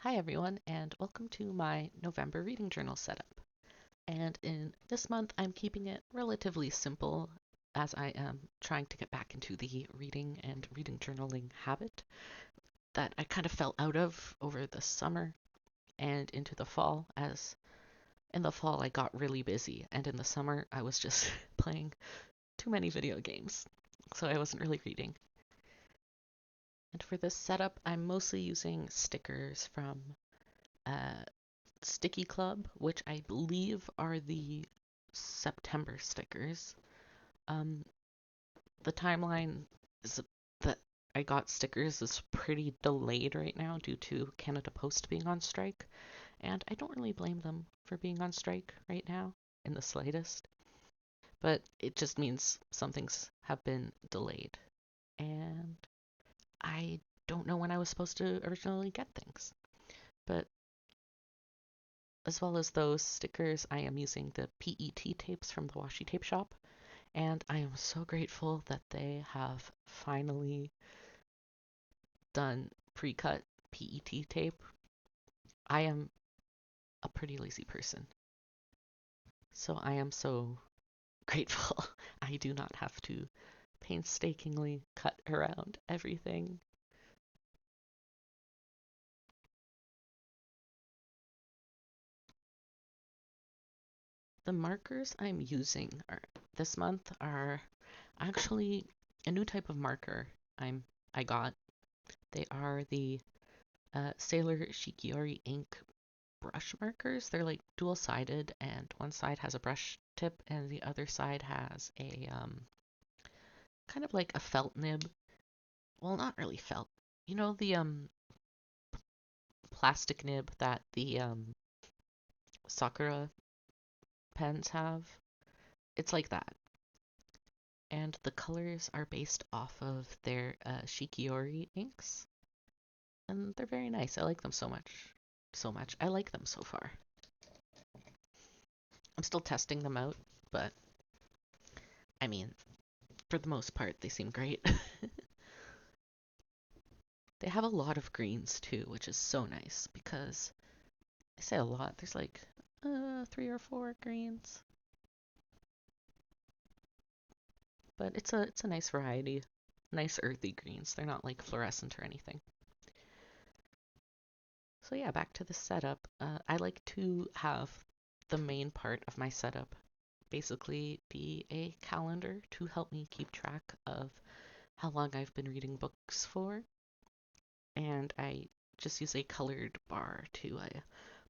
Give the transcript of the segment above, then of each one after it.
Hi everyone, and welcome to my November reading journal setup. And in this month, I'm keeping it relatively simple as I am trying to get back into the reading and reading journaling habit that I kind of fell out of over the summer and into the fall, as in the fall I got really busy, and in the summer I was just playing too many video games, so I wasn't really reading. And for this setup, I'm mostly using stickers from uh, Sticky Club, which I believe are the September stickers. Um, the timeline is that I got stickers is pretty delayed right now due to Canada Post being on strike, and I don't really blame them for being on strike right now in the slightest. But it just means some things have been delayed, and I don't know when I was supposed to originally get things. But as well as those stickers, I am using the PET tapes from the washi tape shop, and I am so grateful that they have finally done pre-cut PET tape. I am a pretty lazy person, so I am so grateful I do not have to painstakingly cut around everything. The markers I'm using this month are actually a new type of marker I got. They are the Sailor Shikiori ink brush markers. They're like dual sided, and one side has a brush tip, and the other side has a kind of like a felt nib. Well, not really felt. You know the plastic nib that the Sakura pens have? It's like that. And the colors are based off of their Shikiori inks, and they're very nice. I like them so much. So much. I like them so far. I'm still testing them out, but I mean, for the most part, they seem great. They have a lot of greens too, which is so nice because I say a lot. There's like 3 or 4 greens, but it's a nice variety. Nice earthy greens. They're not like fluorescent or anything. So yeah, back to the setup. I like to have the main part of my setup basically be a calendar to help me keep track of how long I've been reading books for, and I just use a colored bar to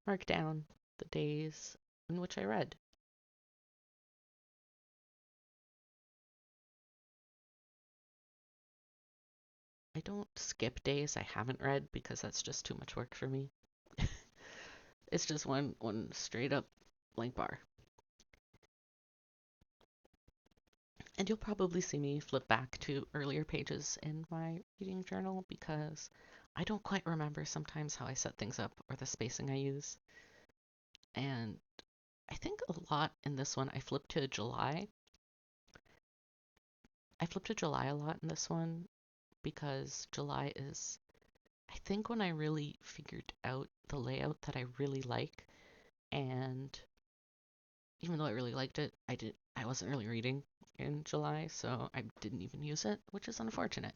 mark down the days in which I read. I don't skip days I haven't read because that's just too much work for me. It's just one straight up blank bar. And you'll probably see me flip back to earlier pages in my reading journal because I don't quite remember sometimes how I set things up or the spacing I use. And I think a lot in this one I flipped to July. I flipped to July a lot in this one because July is, I think, when I really figured out the layout that I really like. And even though I really liked it, I wasn't really reading in July, so I didn't even use it, which is unfortunate.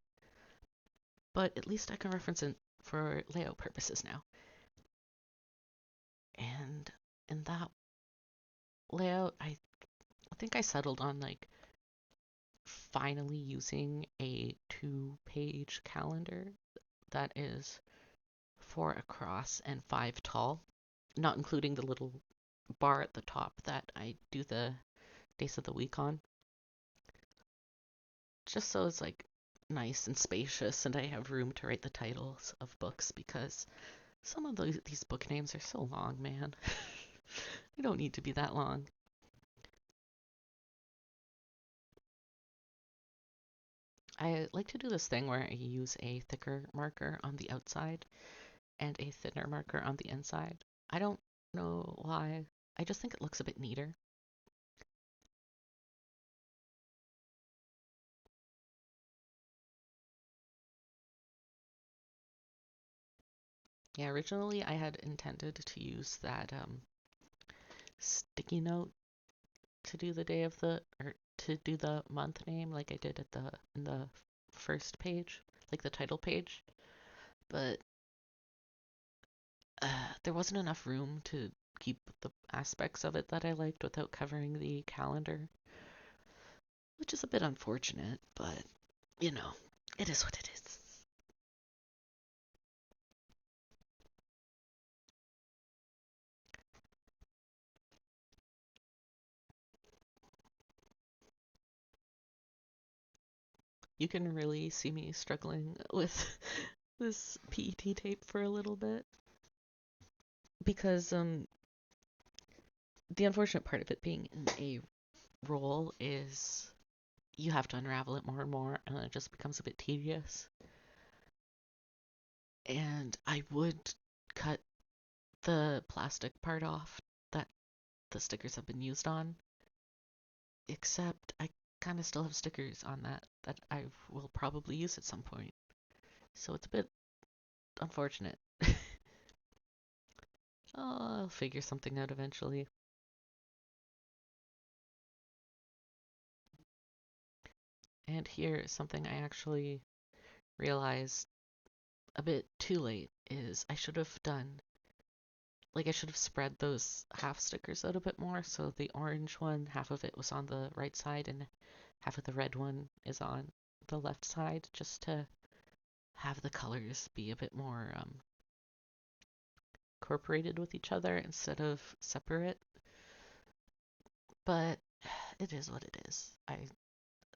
But at least I can reference it for layout purposes now. And in that layout, I think I settled on like finally using a 2-page calendar that is 4 across and 5 tall, not including the little bar at the top that I do the days of the week on. Just so it's like nice and spacious and I have room to write the titles of books because some of these book names are so long, man. They don't need to be that long. I like to do this thing where I use a thicker marker on the outside and a thinner marker on the inside. I don't know why. I just think it looks a bit neater. Yeah, originally I had intended to use that sticky note to do the day of the or to do the month name like I did at the in the first page, like the title page, but there wasn't enough room to keep the aspects of it that I liked without covering the calendar, which is a bit unfortunate, but you know, it is what it is. You can really see me struggling with this PET tape for a little bit because the unfortunate part of it being in a roll is you have to unravel it more and more and it just becomes a bit tedious. And I would cut the plastic part off that the stickers have been used on, except I kind of still have stickers on that I will probably use at some point. So it's a bit unfortunate. I'll figure something out eventually. And here is something I actually realized a bit too late is I should have spread those half stickers out a bit more. So the orange one, half of it was on the right side and half of the red one is on the left side, just to have the colors be a bit more incorporated with each other instead of separate. But it is what it is.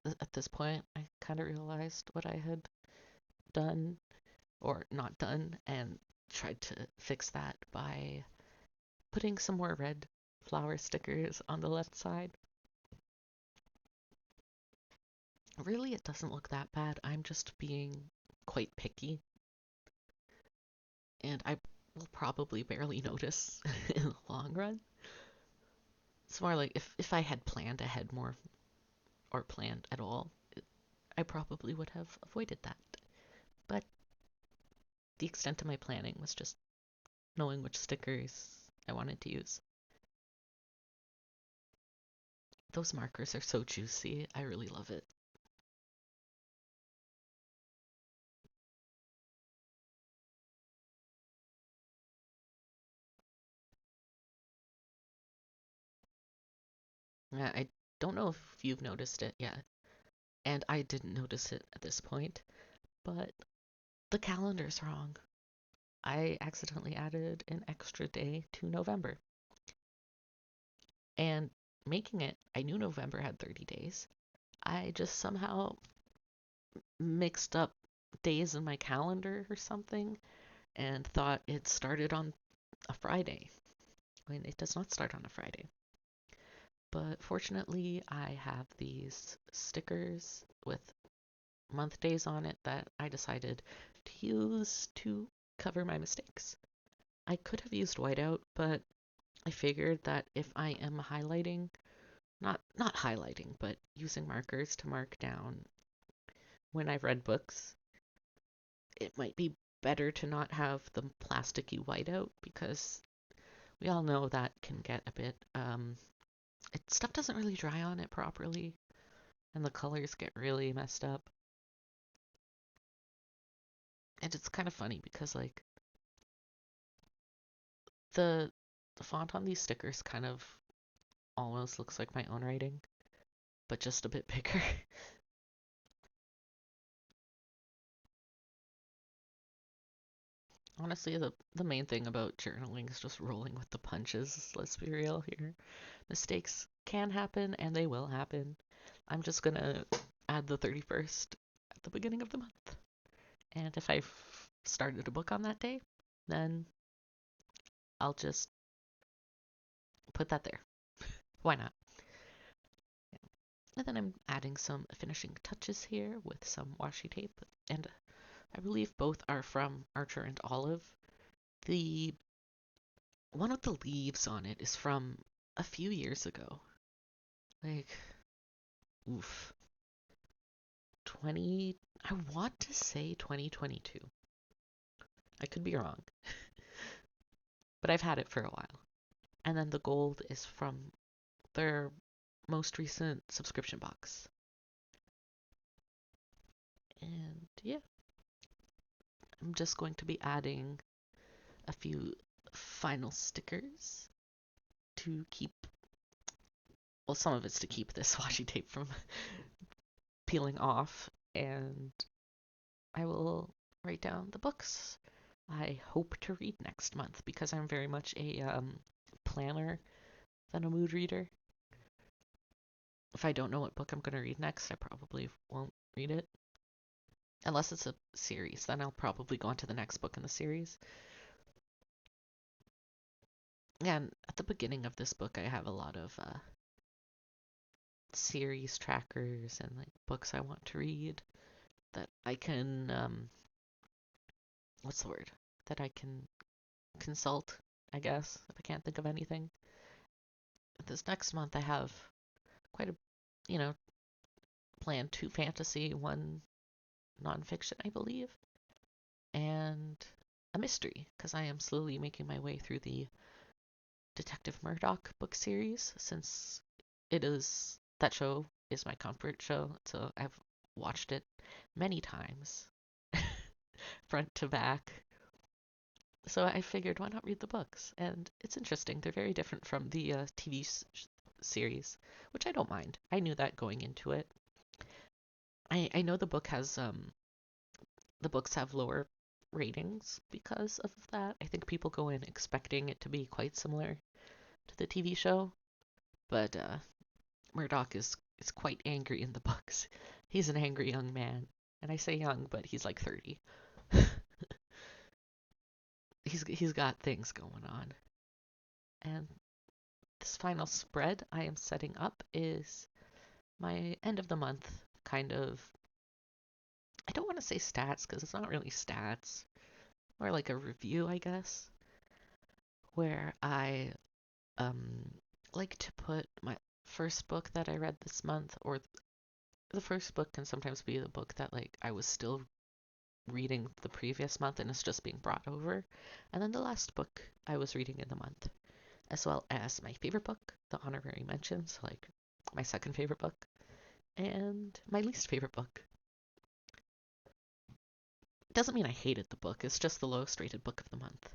At this point, I kind of realized what I had done or not done and tried to fix that by putting some more red flower stickers on the left side. Really, it doesn't look that bad. I'm just being quite picky, and I will probably barely notice in the long run. It's more like if I had planned ahead more or planned at all, I probably would have avoided that. But the extent of my planning was just knowing which stickers I wanted to use. Those markers are so juicy. I really love it. I don't know if you've noticed it yet, and I didn't notice it at this point, but the calendar's wrong. I accidentally added an extra day to November. And making it, I knew November had 30 days. I just somehow mixed up days in my calendar or something and thought it started on a Friday when it does not start on a Friday. But fortunately, I have these stickers with month days on it that I decided to use to cover my mistakes. I could have used whiteout, but I figured that if I am highlighting, not highlighting, but using markers to mark down when I've read books, it might be better to not have the plasticky whiteout because we all know that can get a bit stuff doesn't really dry on it properly and the colors get really messed up. And it's kind of funny because like the the font on these stickers kind of almost looks like my own writing, but just a bit bigger. Honestly, the main thing about journaling is just rolling with the punches. Let's be real here. Mistakes can happen and they will happen. I'm just gonna add the 31st at the beginning of the month. And if I've started a book on that day, then I'll just put that there. Why not? And then I'm adding some finishing touches here with some washi tape. And I believe both are from Archer and Olive. The one of the leaves on it is from a few years ago. Like, oof. 20, I want to say 2022. I could be wrong. but I've had it for a while. And then the gold is from their most recent subscription box. And yeah, I'm just going to be adding a few final stickers to keep, well, some of it's to keep this washi tape from peeling off, and I will write down the books I hope to read next month because I'm very much a planner than a mood reader. If I don't know what book I'm going to read next, I probably won't read it. Unless it's a series, then I'll probably go on to the next book in the series. And at the beginning of this book, I have a lot of series trackers and like books I want to read that I can, what's the word? That I can consult, I guess, if I can't think of anything. This next month, I have quite a, you know, planned 2 fantasy, 1 nonfiction, I believe, and a mystery, because I am slowly making my way through the Detective Murdoch book series, since that show is my comfort show, so I've watched it many times, front to back. So I figured, why not read the books? And it's interesting. They're very different from the TV series, which I don't mind. I knew that going into it. I know the books have lower ratings because of that. I think people go in expecting it to be quite similar to the TV show, but Murdoch is quite angry in the books. He's an angry young man, and I say young, but he's like 30. He's got things going on. And this final spread I am setting up is my end of the month kind of, I don't want to say stats because it's not really stats, or like a review, I guess, where I um like to put my first book that I read this month, or the first book can sometimes be the book that like I was still reading the previous month and it's just being brought over, and then the last book I was reading in the month, as well as my favorite book, the honorary mentions, like my second favorite book, and my least favorite book. Doesn't mean I hated the book, it's just the lowest rated book of the month.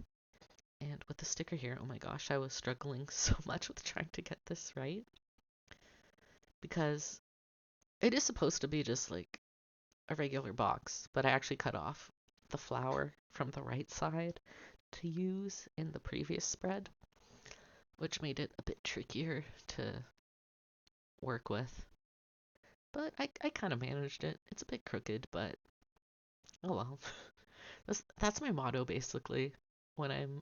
And with the sticker here, oh my gosh, I was struggling so much with trying to get this right. Because it is supposed to be just like a regular box, but I actually cut off the flower from the right side to use in the previous spread, which made it a bit trickier to work with. But I kind of managed it. It's a bit crooked, but oh well. That's my motto basically when I'm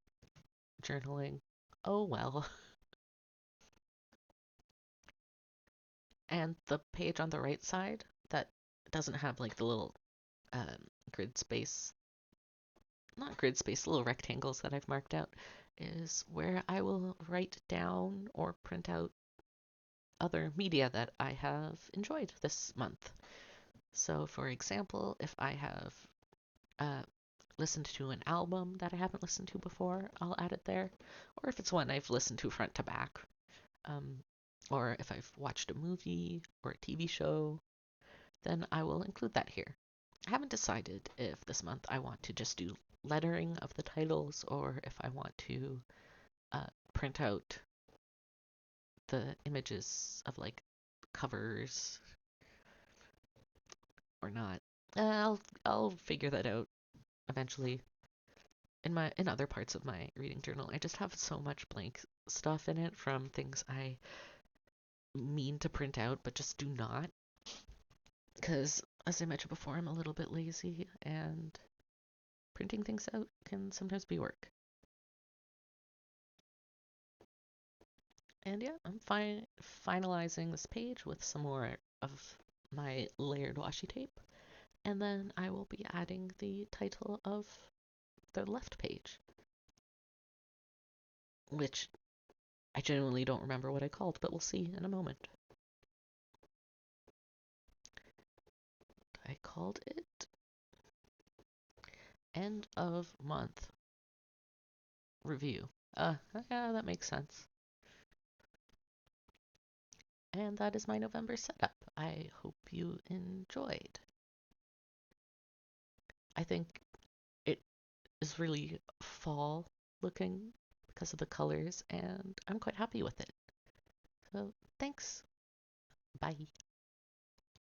journaling. Oh well. And the page on the right side that doesn't have like the little grid space, not grid space, little rectangles that I've marked out, is where I will write down or print out other media that I have enjoyed this month. So, for example, if I have uh, listened to an album that I haven't listened to before, I'll add it there. Or if it's one I've listened to front to back. Um, or if I've watched a movie or a TV show, then I will include that here. I haven't decided if this month I want to just do lettering of the titles or if I want to print out the images of like covers or not. I'll figure that out eventually. In other parts of my reading journal, I just have so much blank stuff in it from things I mean to print out but just do not. Because as I mentioned before, I'm a little bit lazy and printing things out can sometimes be work. And yeah, I'm finalizing this page with some more of my layered washi tape. And then I will be adding the title of the left page, which I genuinely don't remember what I called, but we'll see in a moment. I called it End of Month Review. Yeah, that makes sense. And that is my November setup. I hope you enjoyed. I think it is really fall looking because of the colors, and I'm quite happy with it. So thanks. Bye.